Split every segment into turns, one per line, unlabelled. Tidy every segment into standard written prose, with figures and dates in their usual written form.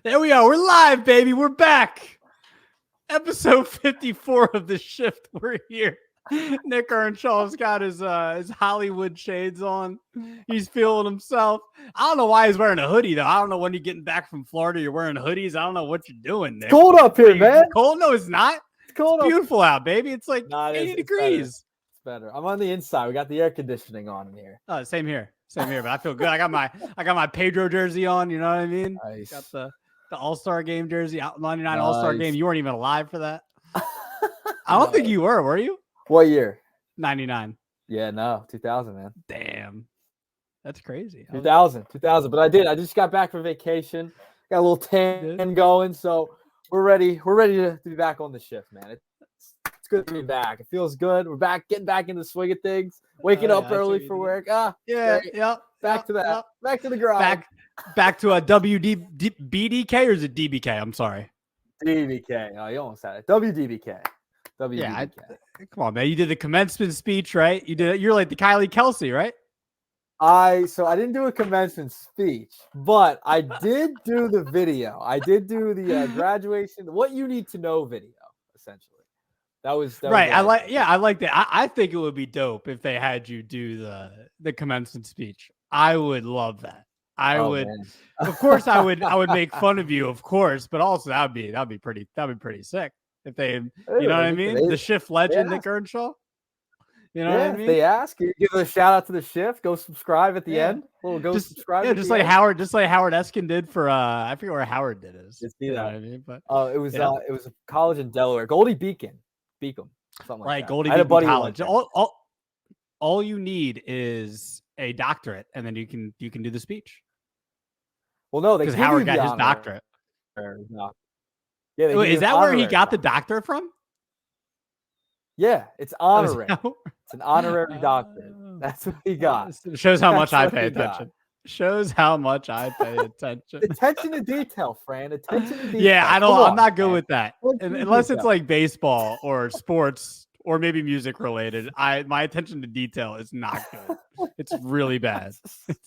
There we are. We're live, baby. We're back. Episode 54 of The Shift. We're here. Nick Earnshaw's got his Hollywood shades on. He's feeling himself. I don't know why he's wearing a hoodie, though. I don't know when you're getting back from Florida, you're wearing hoodies. I don't know what you're doing, Nick.
It's cold up here, man.
Cold? No, it's not.
It's cold.
It's beautiful out, baby. It's like 80 degrees.
It's better. I'm on the inside. We got the air conditioning on in here.
Oh, same here. But I feel good. I got my Pedro jersey on. You know what I mean?
Nice.
Got the All-Star game jersey, out 99 All-Star game. You weren't even alive for that. I don't think you were you?
What year?
99.
Yeah, no, 2000, man.
Damn. That's crazy.
2000. But I just got back from vacation. Got a little tan going, so we're ready. We're ready to be back on the shift, man. It's good to be back. It feels good. We're back, getting back in the swing of things. Waking up early for work. Back to that. Back to the grind. Back to a BDK, or is it DBK? I'm sorry. DBK. Oh, you almost had it. WDBK.
Yeah, come on, man. You did the commencement speech, right? You're like the Kylie Kelsey, right?
I didn't do a commencement speech, but I did do the video. I did do the graduation, what you need to know video, essentially. That was right.
I like that. I think it would be dope if they had you do the commencement speech. I would love that. Of course, I would make fun of you, of course, but also that'd be pretty sick if they, you know what I mean? The shift legend, Nick Earnshaw. You know what I mean?
They ask you, give a shout out to the shift. Go subscribe at the end. Subscribe.
Yeah, just like Howard Eskin did for I forget where Howard did his.
You know
what I mean? But
it was a college in Delaware, Goldie Beacom, something like that.
Goldie Beacom College. All you need is a doctorate, and then you can do the speech.
Well, no,
because Howard got his doctorate. Yeah, is that where he got the doctorate from?
Yeah, it's honorary. It's an honorary doctorate. That's what he got.
Shows how much I pay attention. Shows how much I pay attention.
Attention to detail, Fran. Attention to detail.
Yeah, I'm not good with that. Unless it's like baseball or sports or maybe music related. My attention to detail is not good. It's really bad.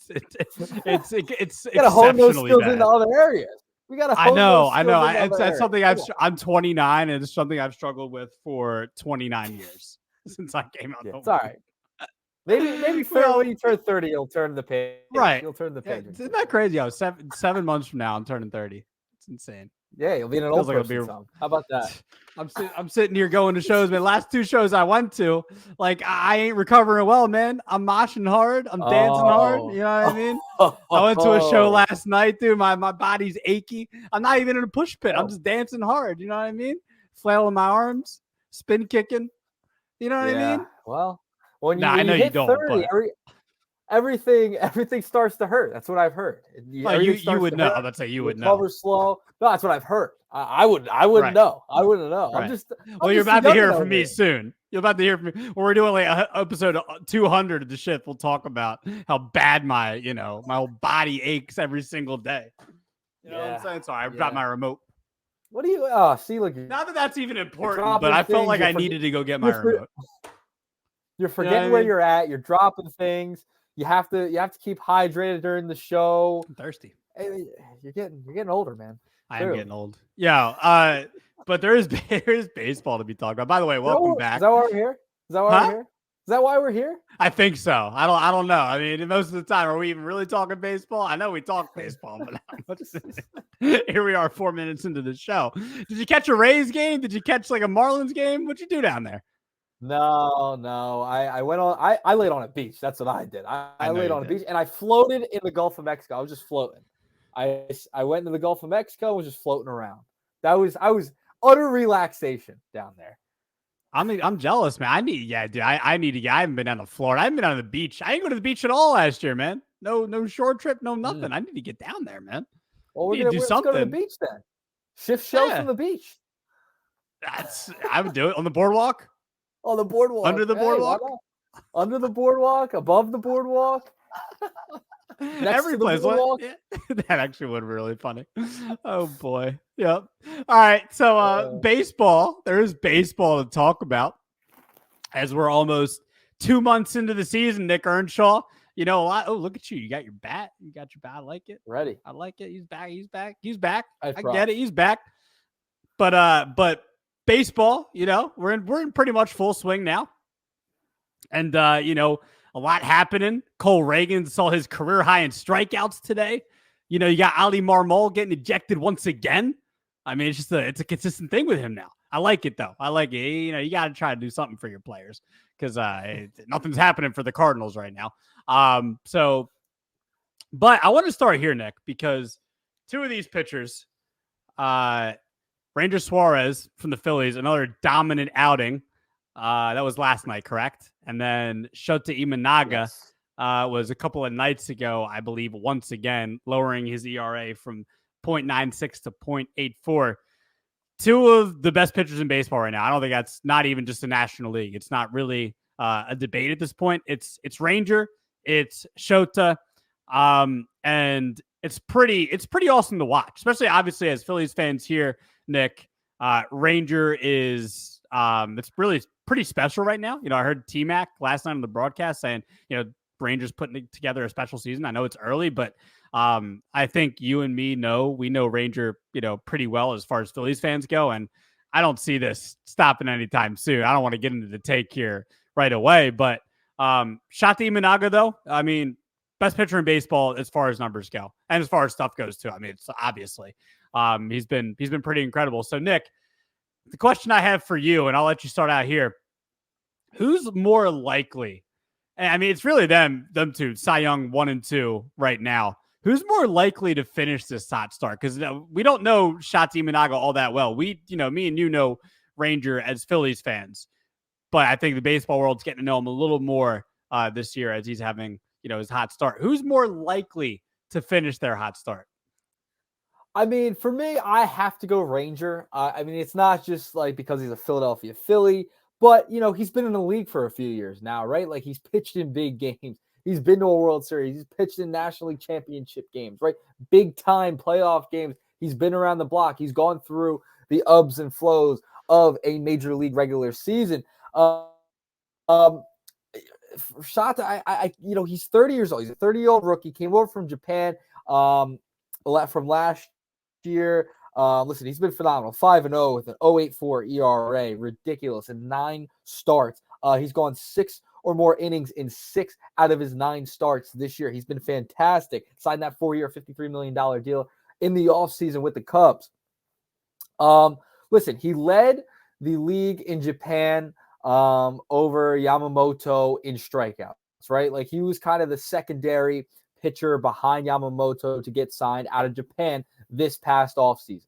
It's
gotta hone those skills into other areas. We gotta.
I know. It's something I'm 29, and it's something I've struggled with for 29 years since I came out.
It's all right. Maybe when you turn 30, you'll turn the page.
Right.
You'll turn the page.
Isn't that crazy? I was 7 months from now, I'm turning 30. It's insane.
Yeah, you'll be an old person. How about that?
I'm sitting here going to shows, man. Last 2 shows I went to, like, I ain't recovering well, man. I'm moshing hard. I'm dancing hard. You know what I mean? I went to a show last night, dude. My body's achy. I'm not even in a push pit. I'm just dancing hard. You know what I mean? Flailing my arms, spin kicking. You know what I mean?
Well, when you,
I know
hit
you don't.
30, everything starts to hurt. That's what I've heard.
You would know. Let's say you would know.
Recover slow. No, that's what I've heard. I wouldn't know. I wouldn't know.
Right. You're about to hear from me soon. You're about to hear from me when we're doing like episode 200 of the shift. We'll talk about how bad my whole body aches every single day. You know what I'm saying? Sorry, I got my remote.
What do you see? Look,
not that that's even important, but I felt like I needed to go get my remote.
You're forgetting where you're at. You're dropping things. You have to keep hydrated during the show.
I'm thirsty.
Hey, you're getting older, man.
I am getting old. Yeah. But there is baseball to be talked about. By the way, welcome back.
Is that why we're here? Is that why we're here?
I think so. I don't know. I mean, most of the time, are we even really talking baseball? I know we talk baseball, but here we are 4 minutes into the show. Did you catch a Rays game? Did you catch like a Marlins game? What'd you do down there?
No. I went on. I laid on a beach. That's what I did. I laid on a beach and I floated in the Gulf of Mexico. I was just floating. I went into the Gulf of Mexico and was just floating around. I was utter relaxation down there.
I'm jealous, man. I need to get. I haven't been down to Florida. I haven't been on the beach. I didn't go to the beach at all last year, man. No short trip, no nothing. I need to get down there, man.
Well, we're gonna do something. Let's go to the beach then. Shift show from the beach.
I would do it on the boardwalk.
On the boardwalk.
Under the boardwalk.
Under the boardwalk. Above the boardwalk.
Every place. That actually would be really funny. Oh boy. Yep. All right. So baseball. There is baseball to talk about as we're almost 2 months into the season. Nick Earnshaw, you know, a lot. Oh, look at you. You got your bat. You got your bat. I like it.
Ready.
I like it. He's back. He's back. He's back. I
Props.
get it. He's back. But baseball, you know, we're in pretty much full swing now. And you know, a lot happening. Cole Reagan saw his career high in strikeouts today. You know, you got Ali Marmol getting ejected once again. I mean, it's a consistent thing with him now. I like it though. I like it. You know, you got to try to do something for your players because nothing's happening for the Cardinals right now. But I want to start here, Nick, because two of these pitchers, Ranger Suarez from the Phillies, another dominant outing. That was last night, correct? And then Shota Imanaga was a couple of nights ago, I believe, once again, lowering his ERA from 0.96 to 0.84. Two of the best pitchers in baseball right now. I don't think that's not even just the National League. It's not really a debate at this point. It's Ranger, it's Shota, and it's pretty awesome to watch, especially obviously as Phillies fans here, Nick. Ranger is it's really pretty special right now. You know, I heard T-Mac last night on the broadcast saying, you know, Rangers putting together a special season. I know it's early, but I think you and me we know Ranger, you know, pretty well as far as Phillies fans go. And I don't see this stopping anytime soon. I don't want to get into the take here right away, but Shota Imanaga, though, I mean, best pitcher in baseball as far as numbers go and as far as stuff goes too. I mean, it's obviously he's been pretty incredible. So Nick, the question I have for you, and I'll let you start out here. Who's more likely? And I mean, it's really them two, Cy Young 1 and 2 right now. Who's more likely to finish this hot start? Because we don't know Shota Imanaga all that well. Me and you know Ranger as Phillies fans, but I think the baseball world's getting to know him a little more this year as he's having, you know, his hot start. Who's more likely to finish their hot start?
I mean, for me, I have to go Ranger. I mean, it's not just like because he's a Philadelphia Philly, but, you know, he's been in the league for a few years now, right? Like he's pitched in big games. He's been to a World Series. He's pitched in National League Championship games, right? Big time playoff games. He's been around the block. He's gone through the ups and flows of a major league regular season. Shota, you know, he's 30 years old. He's a 30-year-old rookie. Came over from Japan from last year. Listen, he's been phenomenal. 5-0 with an 0.84 ERA, ridiculous, and 9 starts. He's gone 6 or more innings in 6 out of his 9 starts this year. He's been fantastic. Signed that 4-year, $53 million deal in the offseason with the Cubs. Listen, he led the league in Japan over Yamamoto in strikeouts, right? Like he was kind of the secondary pitcher behind Yamamoto to get signed out of Japan this past offseason.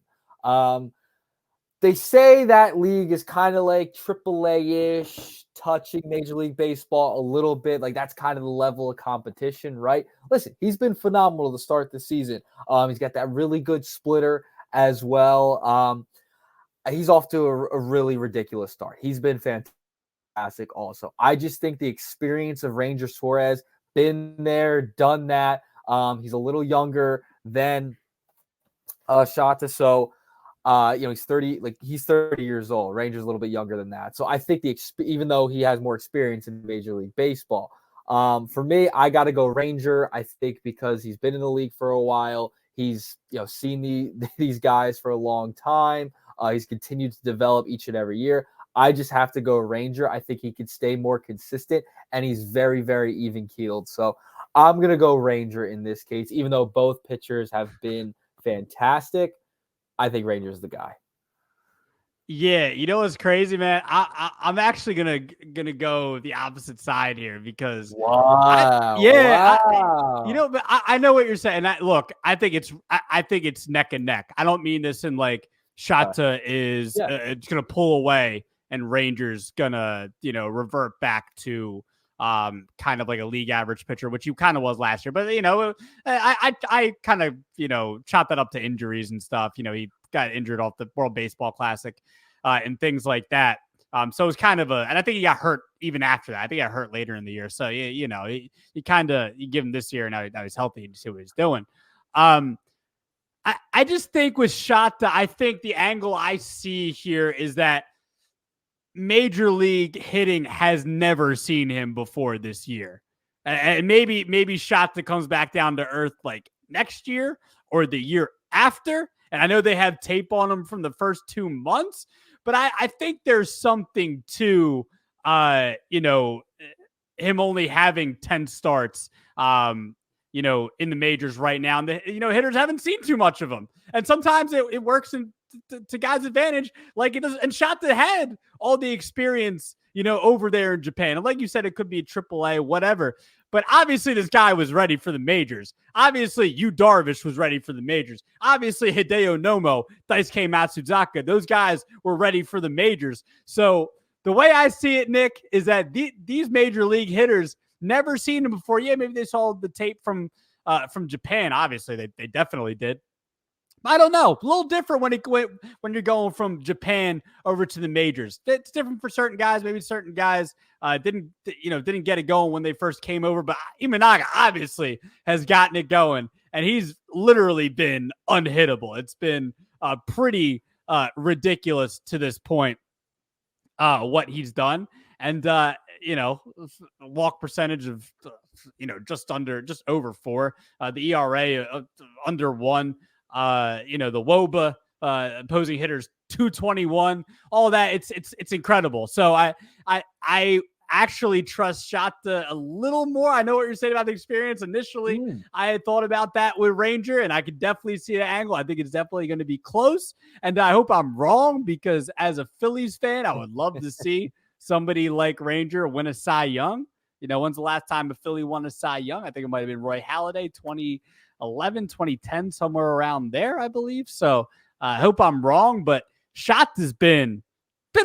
They say that league is kind of like AAA-ish, touching Major League Baseball a little bit. Like that's kind of the level of competition, right? Listen, he's been phenomenal to start the season. He's got that really good splitter as well. He's off to a really ridiculous start. He's been fantastic also. I just think the experience of Ranger Suarez, been there, done that. He's a little younger than Shota. So, you know, he's 30 years old. Ranger's a little bit younger than that. So I think even though he has more experience in Major League Baseball, for me, I got to go Ranger. I think because he's been in the league for a while. He's, you know, seen these guys for a long time. He's continued to develop each and every year. I just have to go Ranger. I think he could stay more consistent, and he's very, very even-keeled. So I'm going to go Ranger in this case, even though both pitchers have been fantastic. I think Ranger's the guy.
Yeah, you know what's crazy, man? I'm actually gonna go the opposite side here because
wow,
but I know what you're saying. I think it's neck and neck. I don't mean this in like Shota is it's gonna pull away and Ranger's gonna revert back to kind of like a league average pitcher, which you kind of was last year. But I kind of chopped that up to injuries and stuff. He got injured off the World Baseball Classic and things like that. So it was kind of and I think he got hurt even after that. I think he got hurt later in the year. So you give him this year, now he's healthy and you see what he's doing. I just think with Shota, I think the angle I see here is that Major League hitting has never seen him before this year. And maybe Shota comes back down to earth like next year or the year after. And I know they have tape on him from the first 2 months, but I think there's something to, him only having 10 starts, in the majors right now. And hitters haven't seen too much of him. And sometimes it works to guys' advantage. Like it does. And Shota had all the experience, over there in Japan. And like you said, it could be AAA, whatever. But obviously, this guy was ready for the majors. Obviously, Yu Darvish was ready for the majors. Obviously, Hideo Nomo, Daisuke Matsuzaka, those guys were ready for the majors. So the way I see it, Nick, is that these major league hitters never seen him before. Yeah, maybe they saw the tape from Japan. Obviously, they definitely did. I don't know. A little different when you're going from Japan over to the majors. It's different for certain guys. Maybe certain guys didn't get it going when they first came over. But Imanaga obviously has gotten it going, and he's literally been unhittable. It's been pretty ridiculous to this point what he's done, and walk percentage of just over 4. The ERA under 1. The WOBA opposing hitters 221, all that. It's incredible. So I actually trust Shota a little more. I know what you're saying about the experience. Initially, I had thought about that with Ranger, and I could definitely see the angle. I think it's definitely going to be close, and I hope I'm wrong, because as a Phillies fan, I would love to see somebody like Ranger win a Cy Young. When's the last time a Philly won a Cy Young? I think it might have been Roy Halladay, 2011, 2010, somewhere around there, I believe. So I hope I'm wrong, but Shota's been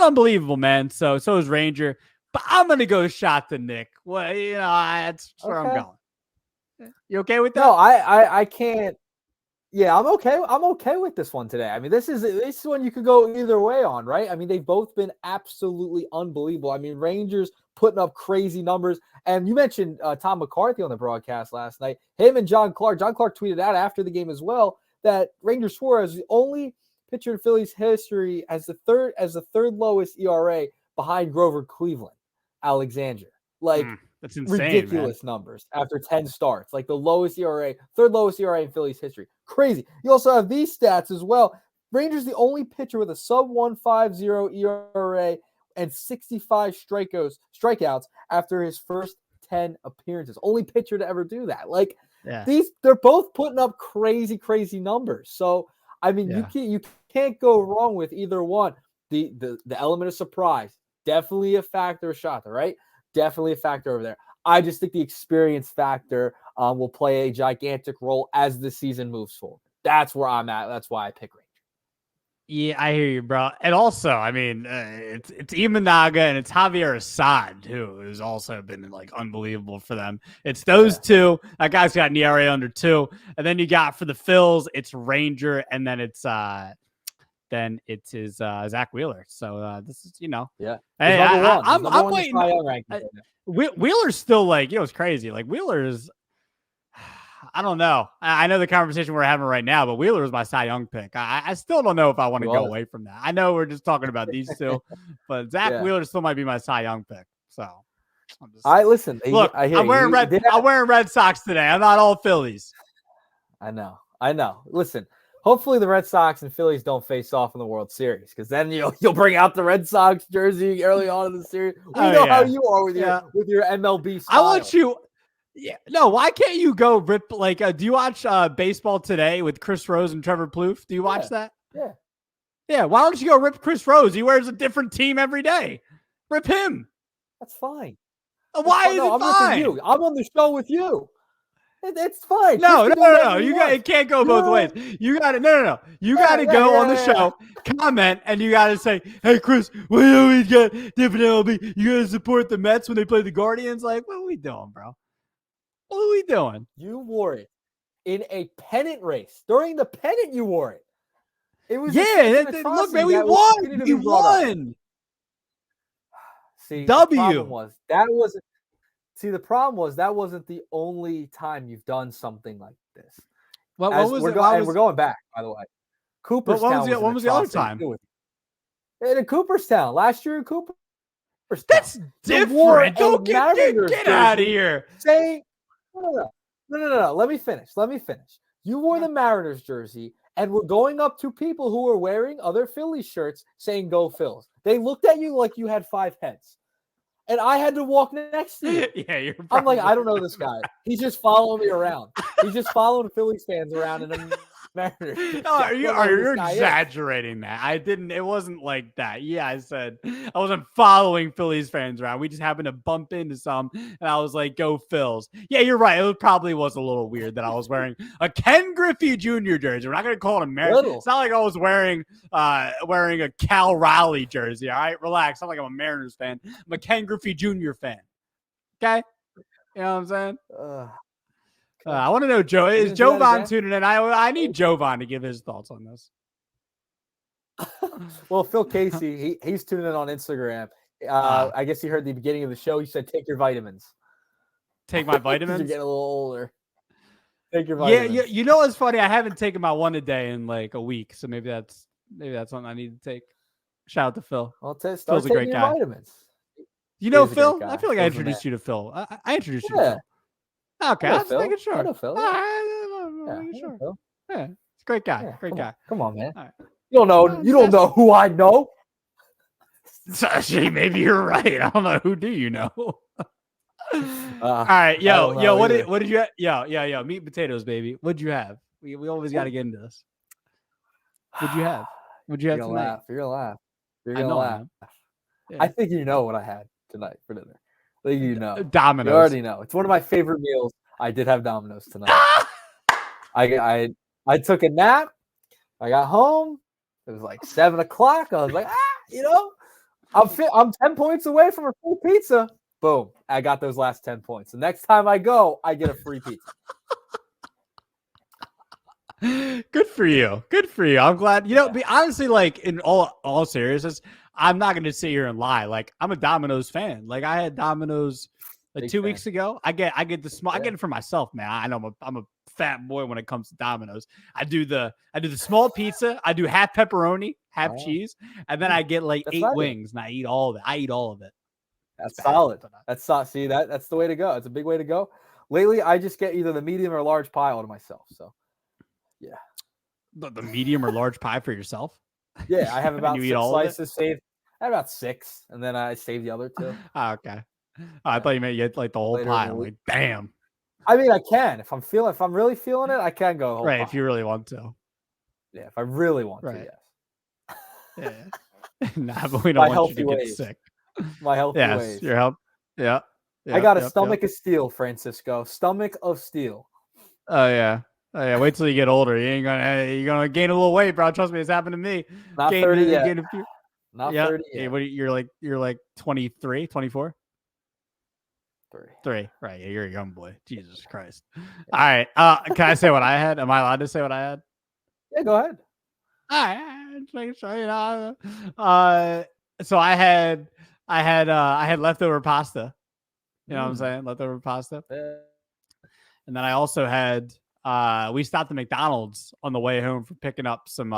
unbelievable, man. So is Ranger. But I'm going to go Shota, Nick. Well, that's where I'm going. You okay with that?
No, I can't. Yeah, I'm okay. I'm okay with this one today. I mean, this is one you could go either way on, right? I mean, they've both been absolutely unbelievable. I mean, Rangers putting up crazy numbers. And you mentioned Tom McCarthy on the broadcast last night. Him and John Clark. John Clark tweeted out after the game as well that Ranger Suarez is the only pitcher in Phillies history as the third lowest ERA behind Grover Cleveland Alexander. Like,
that's insane,
ridiculous
man.
numbers after 10 starts. Like the lowest ERA, third lowest ERA in Phillies history. Crazy. You also have these stats as well. Rangers the only pitcher with a sub 1.50 ERA and 65 strikeouts after his first 10 appearances. Only pitcher to ever do that. Like they're both putting up crazy, crazy numbers. So I mean, you can't go wrong with either one. The element of surprise, definitely a factor. Shota, right? Definitely a factor over there. I just think the experience factor will play a gigantic role as the season moves forward. That's where I'm at. That's why I pick Ranger.
Yeah, I hear you, bro. And also, I mean, it's Imanaga and it's Javier Assad, who has also been like unbelievable for them. It's those two. That guy's got an ERA under 2. And then you got for the Phils, it's Ranger, and then it's his Zach Wheeler. So this is,
Hey,
I'm waiting. Wheeler's still like, it's crazy. Like Wheeler's, I don't know. I know the conversation we're having right now, but Wheeler was my Cy Young pick. I still don't know if I want to go away from that. I know we're just talking about these two, but Zach Wheeler still might be my Cy Young pick. So
listen.
Look, I'm wearing Red Sox today. I'm not all Phillies.
I know. Listen. Hopefully the Red Sox and Phillies don't face off in the World Series, because then you'll bring out the Red Sox jersey early on in the series. We know how you are with your MLB style.
I want you. Yeah, no. Why can't you go rip like? Do you watch Baseball Today with Chris Rose and Trevor Plouffe? Do you watch that? Yeah. Why don't you go rip Chris Rose? He wears a different team every day. Rip him.
That's fine.
Why is it fine?
You. I'm on the show with you. It's fine.
No. It can't go both ways. You got to no. You got to go on the show, comment, and you got to say, "Hey, Chris, we always got different MLB. You got to support the Mets when they play the Guardians." Like, what are we doing, bro? What are we doing?
You wore it in a pennant race. During the pennant, you wore it. It was
look, man, we won. We won.
See,
W.
The problem was that wasn't the only time you've done something like this.
We're
going back, by the way. Cooperstown.
When was the other time?
In Cooperstown last year in Cooperstown.
That's different. Don't get out of here.
Saying, no. Let me finish. You wore the Mariners jersey and were going up to people who were wearing other Phillies shirts saying "Go Phils." They looked at you like you had 5 heads. And I had to walk next to you.
Yeah,
I'm like, I don't know this guy. He's just following me around. He's just following Phillies fans around in a Mariners.
Are you exaggerating that? It wasn't like that. Yeah, I said I wasn't following Phillies fans around. We just happened to bump into some, and I was like, go Phils. Yeah, you're right. It probably was a little weird that I was wearing a Ken Griffey Jr. jersey. We're not going to call it American. It's not like I was wearing a Cal Raleigh jersey. All right, relax. I'm like I'm a Mariners fan. I'm a Ken Griffey Jr. fan. Okay? You know what I'm saying? I want to know, Joe. Is Jovan tuning in? I need Jovan to give his thoughts on this.
Well, Phil Casey, he's tuning in on Instagram. I guess he heard the beginning of the show. He said, "Take your vitamins."
Take my vitamins?
You're getting a little older. Take your vitamins.
Yeah, you know what's funny? I haven't taken my one a day in like a week, so maybe that's something I need to take. Shout out to Phil.
Well, Phil's a great guy. Vitamins.
You know Phil? I feel like I introduced you to Phil. I introduced you to Phil. Okay, I'm just making sure.
I know Phil.
Sure. Yeah, it's a great guy.
Yeah,
great guy.
Come on, man. Right. You don't know who I know.
Actually, maybe you're right. I don't know. Who do you know? All right, yo. What did you? Yo. Meat and potatoes, baby. What'd you have? We always got to get into this. What'd you have? What'd you have tonight?
You're gonna laugh. You're gonna laugh. Yeah. I think you know what I had tonight for dinner. I think you know.
Domino's.
You already know. It's one of my favorite meals. I did have Domino's tonight. I took a nap. I got home. It was like 7 o'clock. I was like, I'm 10 points away from a free pizza. Boom. I got those last 10 points. The next time I go, I get a free pizza.
Good for you. I'm glad. Honestly, like in all seriousness, I'm not going to sit here and lie. Like I'm a Domino's fan. Like I had Domino's like 2 weeks ago. I get the small. I get it for myself, man. I know I'm a fat boy when it comes to Domino's. I do the small pizza. I do half pepperoni, half cheese, and then I get like 8 wings, and I eat all of it.
That's solid. That's solid. See that's the way to go. It's a big way to go. Lately, I just get either the medium or large pie to myself. So, yeah,
the medium or large pie for yourself.
Yeah, I have about 6 slices saved. I have about 6, and then I save the other 2.
Okay. I thought you meant you had like the whole pie. I'm like, damn.
I mean, I can if I'm really feeling it, I can go whole
right
pie.
If you really want to.
Yeah, if I really want to, yes.
Yeah. Nah, but we don't want you to get sick.
My healthy ways.
Your health. Yeah.
I got a stomach of steel, Francisco. Stomach of steel.
Oh yeah. Wait till you get older. You're gonna gain a little weight, bro. Trust me, it's happened to me.
Not 30 yet.
Not 30 yet. You're like 23, 24? 3. Right. Yeah, you're a young boy. Jesus Christ. All right. Can I say what I had? Am I allowed to say what I had?
Yeah, go ahead.
All right. Just making sure, so I had leftover pasta. You know what I'm saying? Leftover pasta.
Yeah.
And then I also had we stopped at McDonald's on the way home for picking up some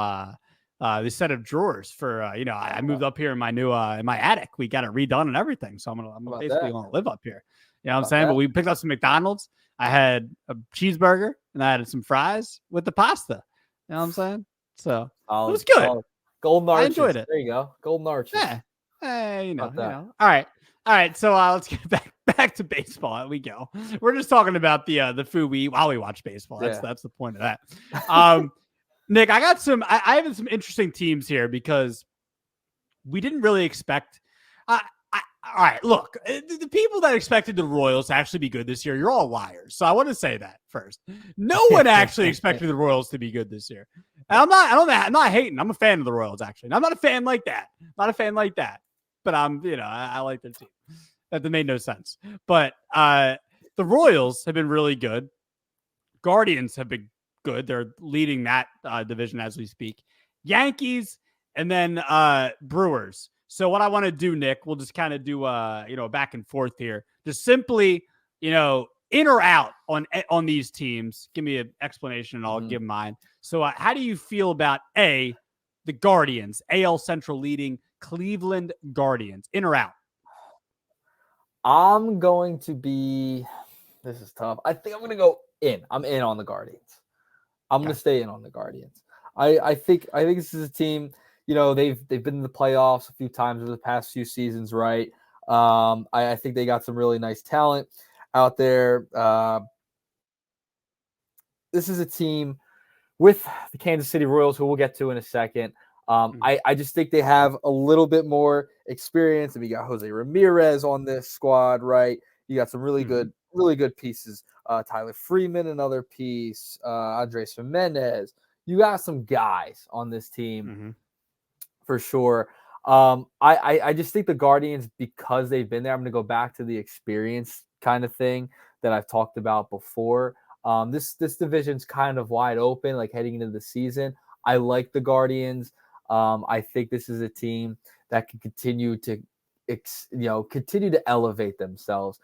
this set of drawers for I moved up here in my new in my attic. We got it redone and everything. So I'm basically gonna live up here. You know what I'm saying? But we picked up some McDonald's. I had a cheeseburger and I had some fries with the pasta. You know what I'm saying? So it was good.
Solid. Golden arches.
I enjoyed it.
There you go. Golden arches.
Yeah. Hey, All right. So let's get back to baseball. We go. We're just talking about the food we eat while we watch baseball. That's the point of that. Nick, I got I have some interesting teams here because we didn't really expect. All right, look, the people that expected the Royals to actually be good this year, you're all liars. So I want to say that first. No one actually expected the Royals to be good this year. And I'm not hating. I'm a fan of the Royals, actually. And I'm not a fan like that. But I like their team. That made no sense. But the Royals have been really good. Guardians have been good. They're leading that division as we speak. Yankees and then Brewers. So what I want to do, Nick, we'll just kind of do back and forth here. Just simply, in or out on these teams. Give me an explanation and I'll give mine. So how do you feel about the Guardians, AL Central leading Cleveland Guardians, in or out?
I'm going to be. This is tough. I think I'm going to go in. I'm in on the Guardians. I'm going to stay in on the Guardians. I think this is a team. They've been in the playoffs a few times over the past few seasons, right? I think they got some really nice talent out there. This is a team with the Kansas City Royals, who we'll get to in a second. I just think they have a little bit more experience. And we got Jose Ramirez on this squad, right? You got some really good pieces. Tyler Freeman, another piece. Andres Jimenez. You got some guys on this team for sure. I just think the Guardians, because they've been there, I'm going to go back to the experience kind of thing that I've talked about before. This division's kind of wide open, like heading into the season. I like the Guardians. I think this is a team that can continue to elevate themselves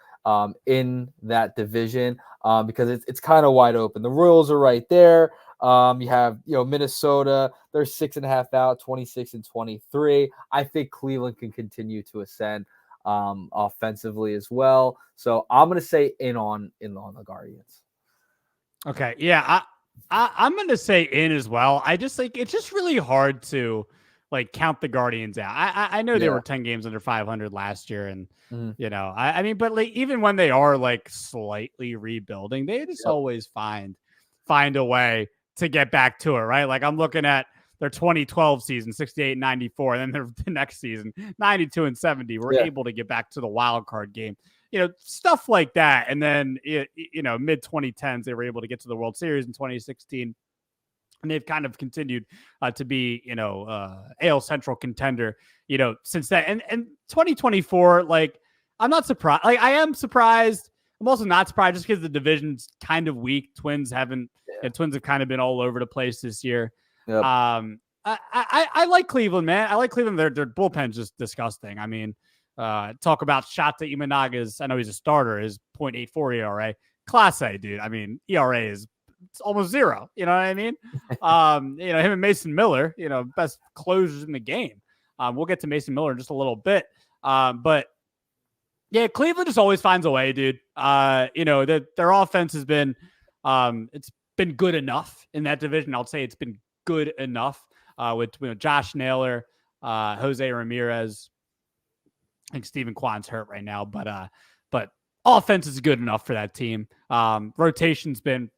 in that division because it's kind of wide open. The Royals are right there. You have Minnesota. They're 6.5 out, 26 and 23. I think Cleveland can continue to ascend offensively as well. So I'm going to say in on the Guardians.
Okay, yeah, I'm going to say in as well. I just think it's just really hard to count the Guardians out. I know they were 10 games under 500 last year, and I mean, but even when they are slightly rebuilding, they just always find a way to get back to it, right? Like I'm looking at their 2012 season, 68 and 94, and then the next season, 92 and 70. We're able to get back to the wild card game. Stuff like that. And then, mid 2010s, they were able to get to the World Series in 2016. And they've kind of continued to be, AL Central contender, since then. And 2024, I'm not surprised. I am surprised. I'm also not surprised just because the division's kind of weak. Twins have kind of been all over the place this year.
Yep.
I like Cleveland, man. I like Cleveland. Their bullpen's just disgusting. I mean, talk about Shota Imanaga's, I know he's a starter, his 0.84 ERA. Class A, dude. I mean, ERA is almost zero. You know what I mean? Him and Mason Miller, best closers in the game. We'll get to Mason Miller in just a little bit. But yeah, Cleveland just always finds a way, dude. Their offense has been, it's been good enough in that division. I'll say it's been good enough with Josh Naylor, Jose Ramirez. I think Steven Kwan's hurt right now, but offense is good enough for that team. Rotation's been,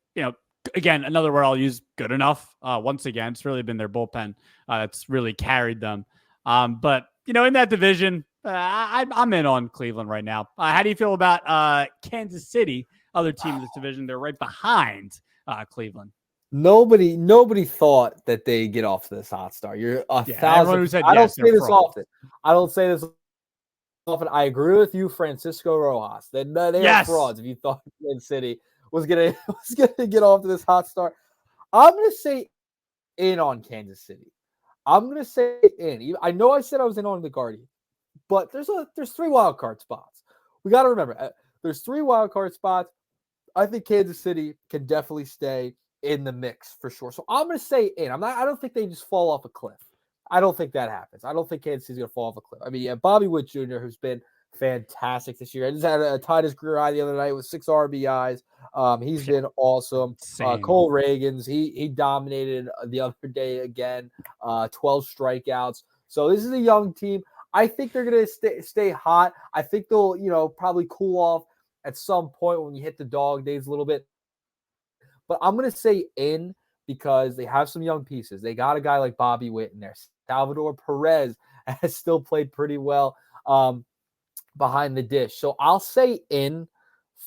again, another word I'll use, good enough. Once again, it's really been their bullpen that's really carried them. But in that division, I'm in on Cleveland right now. How do you feel about Kansas City, other team in this division? They're right behind Cleveland.
Nobody thought that they get off to this hot start. You're 1,000. I don't say this often. I agree with you, Francisco Rojas. They are frauds. If you thought Kansas City was gonna get off to this hot start, I'm gonna say in on Kansas City. I'm gonna say in. I know I said I was in on the Guardians, but there's 3 wild card spots. We got to remember there's 3 wild card spots. I think Kansas City can definitely stay in the mix for sure. So I'm gonna say in. I don't think they just fall off a cliff. I don't think that happens. I don't think Kansas City's going to fall off a cliff. I mean, Bobby Witt Jr., who's been fantastic this year. I just had tied his career high the other night with 6 RBIs. He's been awesome. Cole Reagans, he dominated the other day again. 12 strikeouts. So this is a young team. I think they're going to stay hot. I think they'll, probably cool off at some point when you hit the dog days a little bit. But I'm going to say in because they have some young pieces. They got a guy like Bobby Witt in there. Salvador Perez has still played pretty well behind the dish. So I'll say in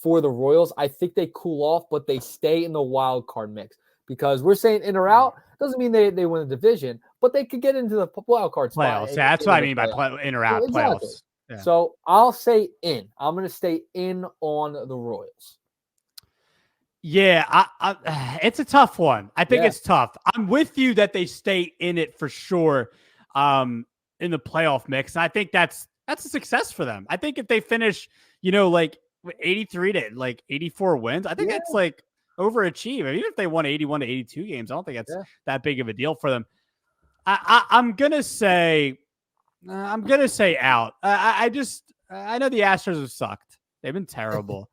for the Royals. I think they cool off, but they stay in the wild card mix because we're saying in or out doesn't mean they win the division, but they could get into the wild card
playoffs.
spot.
Yeah, that's what I mean by in or out playoffs. Yeah.
So I'll say in. I'm going to stay in on the Royals.
Yeah, it's a tough one. I think it's tough. I'm with you that they stay in it for sure in the playoff mix. And I think that's a success for them. I think if they finish, 83 to 84 wins, I think that's overachieve. Even if they won 81 to 82 games, I don't think that's that big of a deal for them. I'm gonna say out. I know the Astros have sucked. They've been terrible.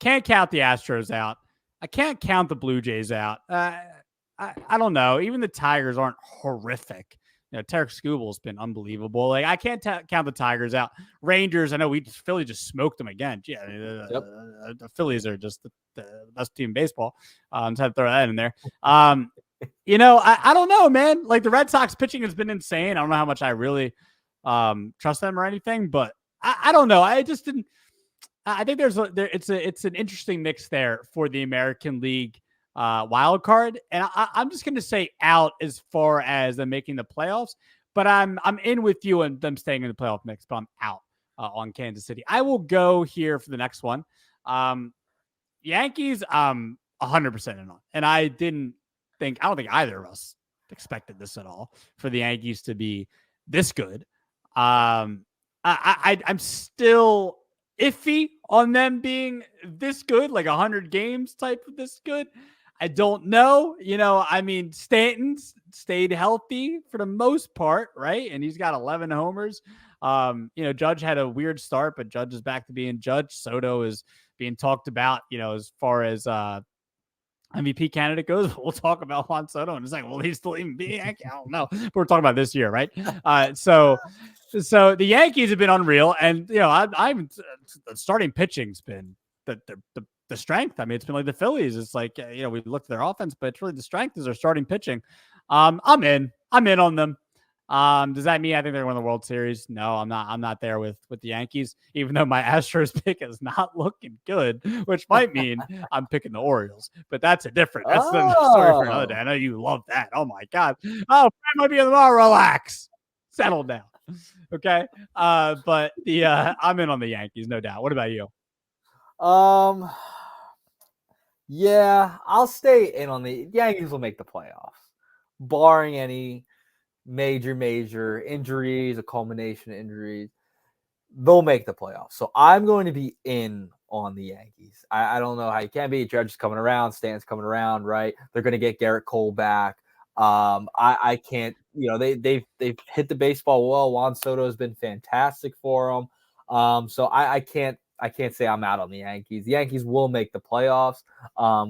Can't count the Astros out. I can't count the Blue Jays out. I don't know. Even the Tigers aren't horrific. Tarek Scooble's been unbelievable. Like, I can't count the Tigers out. Rangers, I know Philly just smoked them again. Yeah, the Phillies are just the best team in baseball. Just had to throw that in there. I don't know, man. Like, the Red Sox pitching has been insane. I don't know how much I really trust them or anything, but I don't know. I just didn't. I think it's an interesting mix there for the American League wild card, and I'm just going to say out as far as them making the playoffs. But I'm in with you and them staying in the playoff mix. But I'm out on Kansas City. I will go here for the next one. Yankees, 100% in on, and I don't think either of us expected this at all for the Yankees to be this good. I'm still iffy on them being this good, like 100 games type of this good. I don't know. Stanton's stayed healthy for the most part, right? And he's got 11 homers. Judge had a weird start, but Judge is back to being Judge. Soto is being talked about, as far as MVP candidate goes. We'll talk about Juan Soto in a second. Will he still even be Yankee? I don't know. But we're talking about this year, right? So the Yankees have been unreal, and the starting pitching's been the strength. I mean, it's been like the Phillies. It's like we looked at their offense, but it's really the strength is their starting pitching. I'm in on them. Does that mean I think they're going to win the World Series? No, I'm not. I'm not there with the Yankees, even though my Astros pick is not looking good, which might mean I'm picking the Orioles. But that's a different. That's the story for another day. I know you love that. Oh my God. Oh, Brad might be in tomorrow. Relax. Settle down. Okay. But I'm in on the Yankees, no doubt. What about you?
Yeah, I'll stay in on the Yankees will make the playoffs, barring any major injuries, a culmination of injuries. They'll make the playoffs. So I'm going to be in on the Yankees. I don't know how you can be. Judge is coming around, Stan's coming around, right? They're going to get Garrett Cole back. I can't, they've hit the baseball well. Juan Soto has been fantastic for them. So I can't say I'm out on the Yankees. The Yankees will make the playoffs.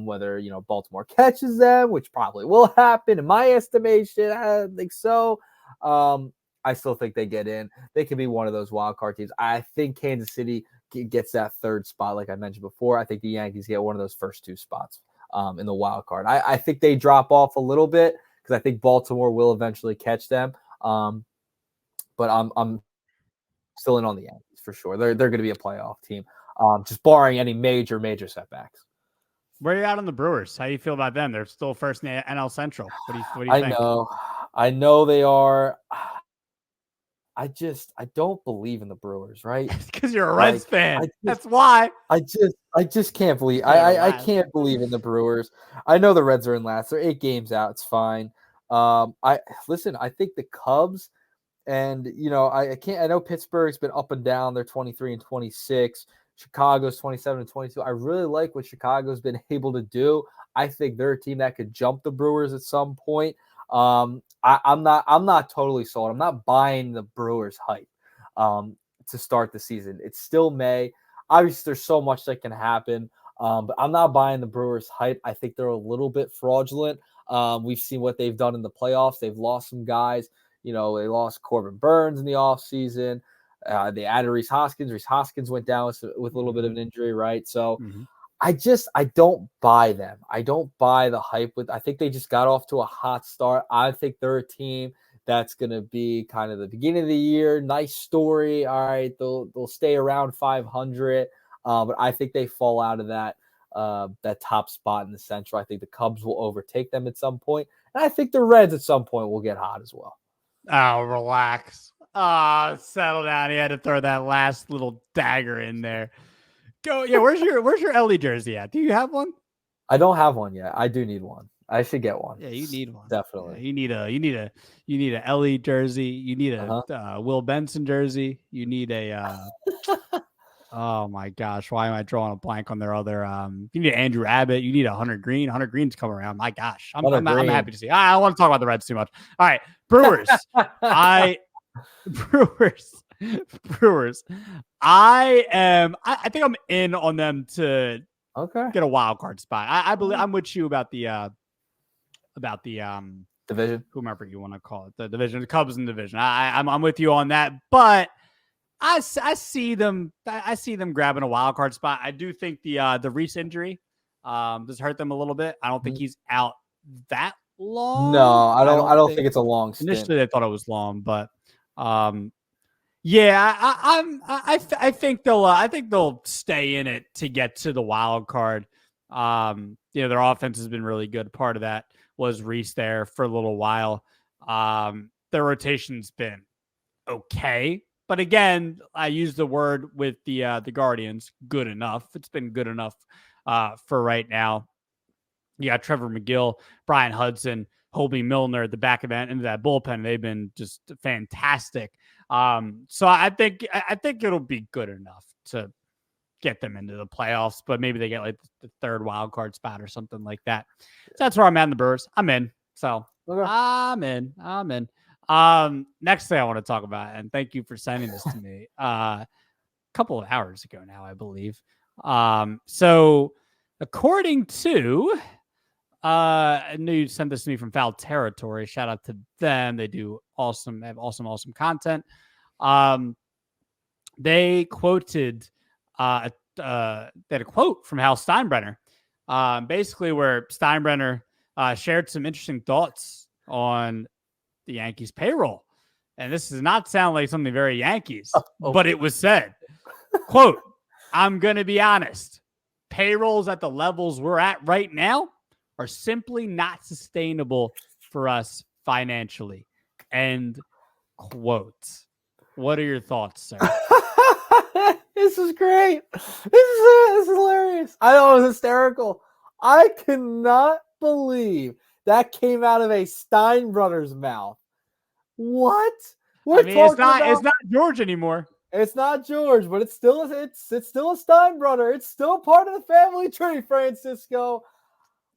Whether Baltimore catches them, which probably will happen in my estimation, I don't think so. I still think they get in. They can be one of those wild card teams. I think Kansas City gets that third spot, like I mentioned before. I think the Yankees get one of those first two spots in the wild card. I think they drop off a little bit because I think Baltimore will eventually catch them. But I'm still in on the Yankees for sure. They're going to be a playoff team, just barring any major setbacks.
Where are you out on the Brewers? How do you feel about them? They're still first in the NL Central. What do you think?
I know they are. I don't believe in the Brewers, right?
Because you're a Reds fan. That's why.
I just can't believe. I can't believe in the Brewers. I know the Reds are in last. They're 8 games out. It's fine. I think the Cubs, and I know Pittsburgh's been up and down. They're 23 and 26. Chicago's 27 and 22. I really like what Chicago's been able to do. I think they're a team that could jump the Brewers at some point. I'm not totally sold. I'm not buying the Brewers hype to start the season. It's still May. Obviously, there's so much that can happen, but I'm not buying the Brewers hype. I think they're a little bit fraudulent. We've seen what they've done in the playoffs. They've lost some guys. They lost Corbin Burns in the offseason. They added Rhys Hoskins. Rhys Hoskins went down with a little bit of an injury, right? So I don't buy them. I don't buy the hype. I think they just got off to a hot start. I think they're a team that's going to be kind of the beginning of the year. Nice story. All right. They'll stay around 500. But I think they fall out of that top spot in the Central. I think the Cubs will overtake them at some point. And I think the Reds at some point will get hot as well.
Oh, relax. Settle down. He had to throw that last little dagger in there. Go. Yeah. Where's your Ellie jersey at? Do you have one?
I don't have one yet. I do need one. I should get one.
Yeah, you need one.
Definitely.
Yeah, you need a Ellie jersey. You need a Will Benson jersey. You need a oh my gosh, why am I drawing a blank on their other you need Andrew Abbott, you need a Hunter Green. Hunter Green's coming around. My gosh. I'm happy to see. I don't want to talk about the Reds too much. All right. Brewers. Brewers. I think I'm in on them to
get
a wild card spot. I believe I'm with you about the
division,
whomever you want to call it, the division, the Cubs in the division. I'm with you on that, but I see them grabbing a wild card spot. I do think the Reese injury does hurt them a little bit. I don't think he's out that long.
No, I don't think it's a long stint.
Initially, they thought it was long, but yeah, I think they'll stay in it to get to the wild card. Their offense has been really good. Part of that was Reese there for a little while. Their rotation's been okay, but again, I use the word with the Guardians, good enough. It's been good enough for right now. You got Trevor McGill, Brian Hudson, Holby Milner at the back of that into that bullpen. They've been just fantastic. So I think it'll be good enough to get them into the playoffs, but maybe they get like the third wild card spot or something like that. So that's where I'm at in the Brewers. I'm in. So I'm in. Next thing I want to talk about, and thank you for sending this to me a couple of hours ago now, I believe. So according to I knew you sent this to me from Foul Territory. Shout out to them. They do awesome. They have awesome content. They quoted they had a quote from Hal Steinbrenner, basically where Steinbrenner shared some interesting thoughts on the Yankees payroll. And this does not sound like something very Yankees, but it was said, quote, "I'm going to be honest. Payrolls at the levels we're at right now are simply not sustainable for us financially." End quote. What are your thoughts, sir?
This is great. This is hilarious. I know, it was hysterical. I cannot believe that came out of a Steinbrenner's mouth. What?
It's not George anymore.
It's not George, but it's still a Steinbrenner. It's still part of the family tree, Francisco.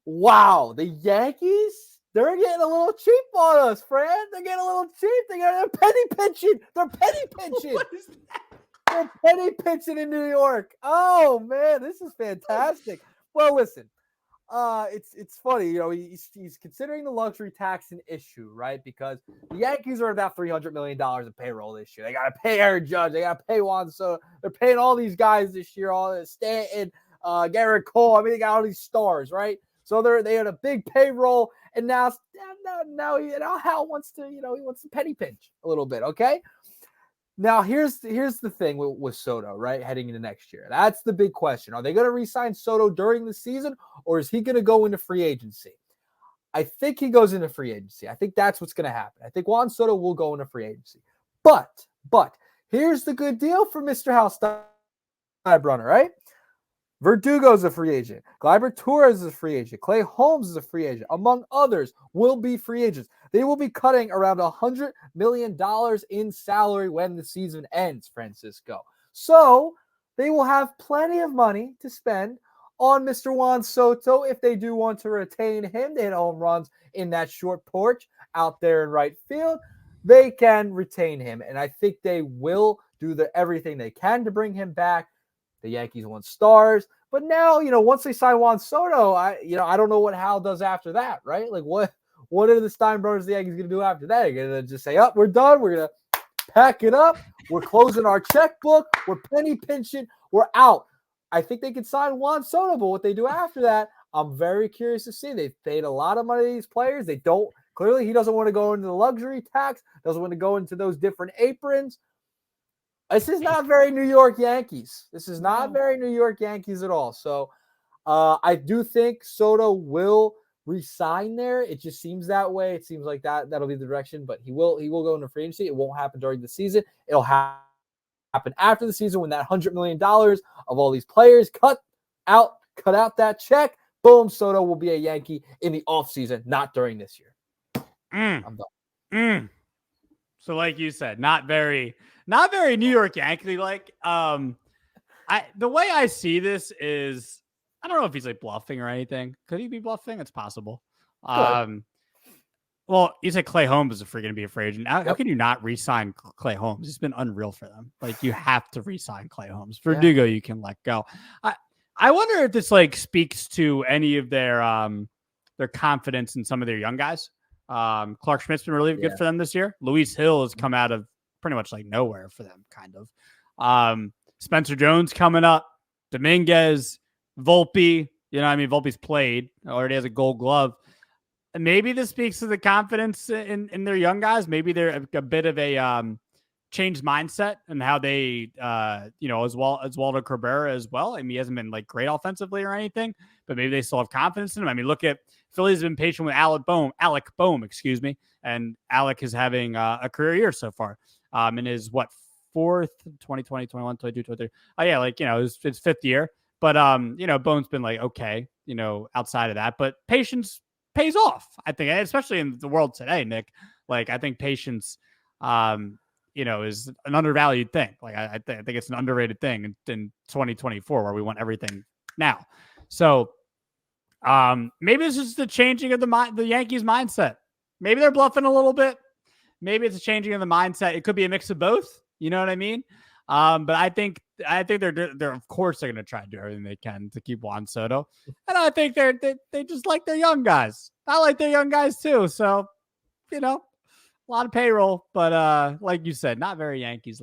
Wow, the Yankees, they're getting a little cheap on us, Fran. They're getting a little cheap. They're penny pinching. They're penny pinching.
What is that?
They're penny pinching in New York. Oh, man, this is fantastic. Well, listen, it's funny. You know, he's considering the luxury tax an issue, right? Because the Yankees are about $300 million in payroll this year. They got to pay Aaron Judge. They got to pay Juan Soto. They're paying all these guys this year, all Stanton, Garrett Cole. I mean, they got all these stars, right? So they had a big payroll, and now Hal wants to, he wants to penny pinch a little bit, okay? Now here's the thing with Soto, right? Heading into next year, that's the big question. Are they going to re-sign Soto during the season, or is he going to go into free agency? I think he goes into free agency. I think that's what's going to happen. I think Juan Soto will go into free agency. But here's the good deal for Mr. Hal Steinbrenner, right? Verdugo's a free agent. Gleyber Torres is a free agent. Clay Holmes is a free agent, among others, will be free agents. They will be cutting around $100 million in salary when the season ends, Francisco. So they will have plenty of money to spend on Mr. Juan Soto if they do want to retain him. They hit home runs in that short porch out there in right field. They can retain him, and I think they will do everything they can to bring him back. The Yankees want stars, but now, once they sign Juan Soto, I don't know what Hal does after that, right? Like what are the Steinbrenners, the Yankees, going to do after that? They're going to just say, we're done. We're going to pack it up. We're closing our checkbook. We're penny pinching. We're out. I think they could sign Juan Soto, but what they do after that, I'm very curious to see. They've paid a lot of money to these players. Clearly he doesn't want to go into the luxury tax, doesn't want to go into those different aprons. This is not very New York Yankees. This is not very New York Yankees at all. So I do think Soto will resign there. It just seems that way. It seems like that'll be the direction, but he will go into free agency. It won't happen during the season. It'll happen after the season when that $100 million of all these players cut out that check. Boom, Soto will be a Yankee in the offseason, not during this year. I'm done.
So like you said, not very New York Yankee like. The way I see this is, I don't know if he's like bluffing or anything. Could he be bluffing? It's possible. Well, you said Clay Holmes is going to be a free agent. How can you not re-sign Clay Holmes? It's been unreal for them. Like, you have to re-sign Clay Holmes. Verdugo, you can let go. I wonder if this like speaks to any of their confidence in some of their young guys. Clark Schmidt's been really good for them this year. Luis Hill has come out of pretty much like nowhere for them, kind of. Spencer Jones coming up. Dominguez, Volpe. You know, I mean, Volpe's played, already has a Gold Glove. And maybe this speaks to the confidence in their young guys. Maybe they're a bit of a changed mindset and how they, as well as Waldo Cabrera as well. I mean, he hasn't been like great offensively or anything, but maybe they still have confidence in him. I mean, look at Philly's been patient with Alec Boehm, and Alec is having a career year so far. In his fourth, 2020, 21, 22, 23. Oh yeah, like, his fifth year. But Bone's been like okay, outside of that. But patience pays off, I think, especially in the world today, Nick. Like, I think patience is an undervalued thing. Like, I think it's an underrated thing in 2024 where we want everything now. So maybe it's just the changing of the Yankees mindset. Maybe they're bluffing a little bit. Maybe it's a changing of the mindset. It could be a mix of both. You know what I mean? But I think they're of course they're going to try to do everything they can to keep Juan Soto, and I think they just like their young guys. I like their young guys too. So, a lot of payroll, but like you said, not very Yankees.